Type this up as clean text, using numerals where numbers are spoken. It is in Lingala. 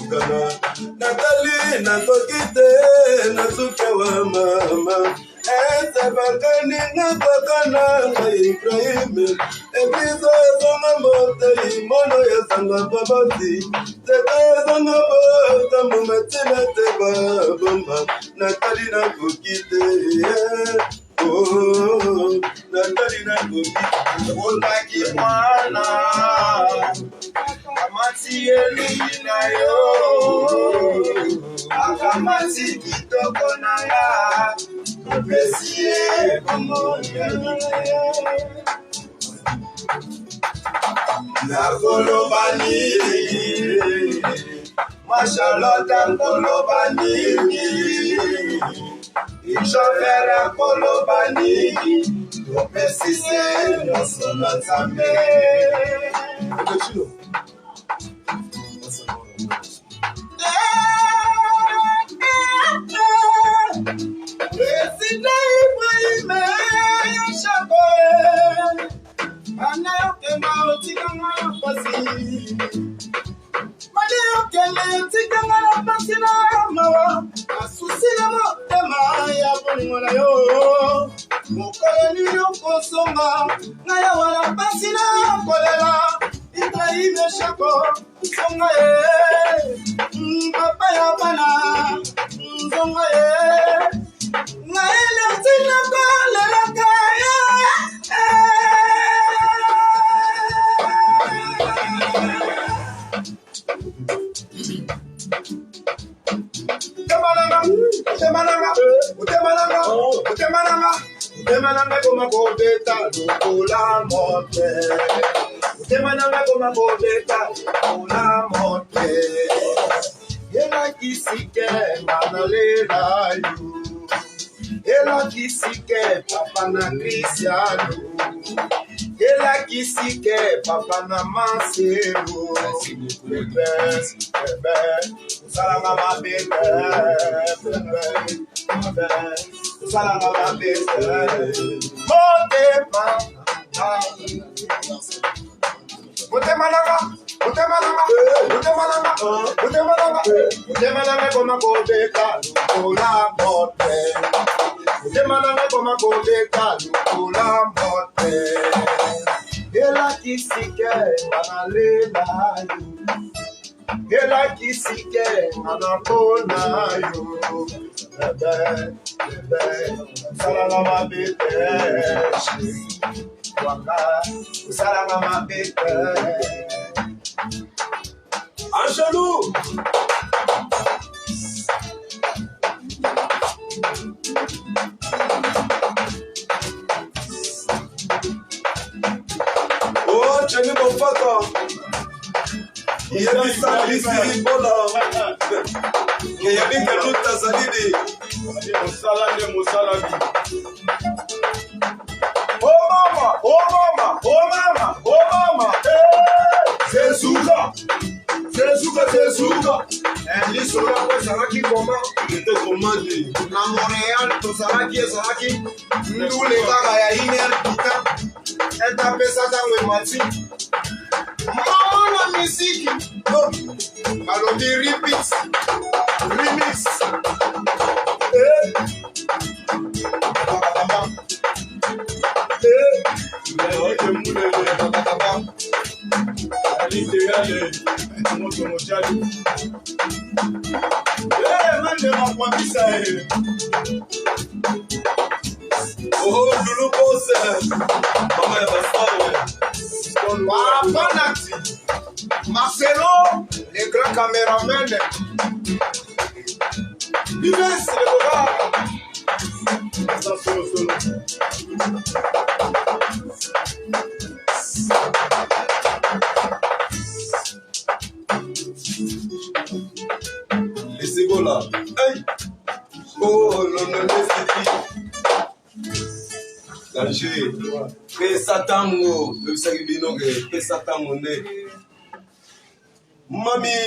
tokana Nathalie nakokite nasuke wa mama Ese bakani ngakokana Ibrahim Ebizo zonga mote imono ya sanga babati Tete zonga bota mumetine teba bomba Nathalie nakokite Oh, Nathalie nakokite Olaki mwana Akamati elina yo Akamati kitoko na ya Apesie komo yanite Nakolobani Mashalota kolobani Ishofera kolobani Opesise Nosona Zambe Papa ya bana, nzonga naele tina kale la kaya. Utemananga koma kobeta lukula mote. Utemananga koma kobeta lukula mote. Ela kisike manalela yu. Ela kisike papa na Cristiano. Ela kisike papa na Marcelo. Bebe, bebe, usalama mabebe, bebe, bebe, usalama mabebe. Utemananga koma kobeta lukula mote. Utemananga koma kobeta lukula mote. Ela kisike manalela yu. Ela kisike manapona yu. Bebe, bebe, salama mabete. Waka, salama mabete. Angelou. Oh, Jenny Bofaka. Il y a des salles ici, voilà. Il y a des cadeaux de Tazalidi. Oh mama, oh mama, oh mama, oh mama. C'est Souka. C'est Souka. Les soldats, ça va qui comment? Il était commandé. Na Montréal, tout ça va qui est ça va qui? Nous les gars, il y a une heure de temps. Elle tapait ça dans le matin. Maman, la musique. Alors, des remix. Oh, Loulou Pose. Maman, elle va se Marcelo, les grands caméramans. Vivez, c'est le gars. Attention, solo. Laissez-vous là. Hey. Oh, non, laissez-vous. Danger. Pesa tango. Le sac binogue. Pesa tango. Mami.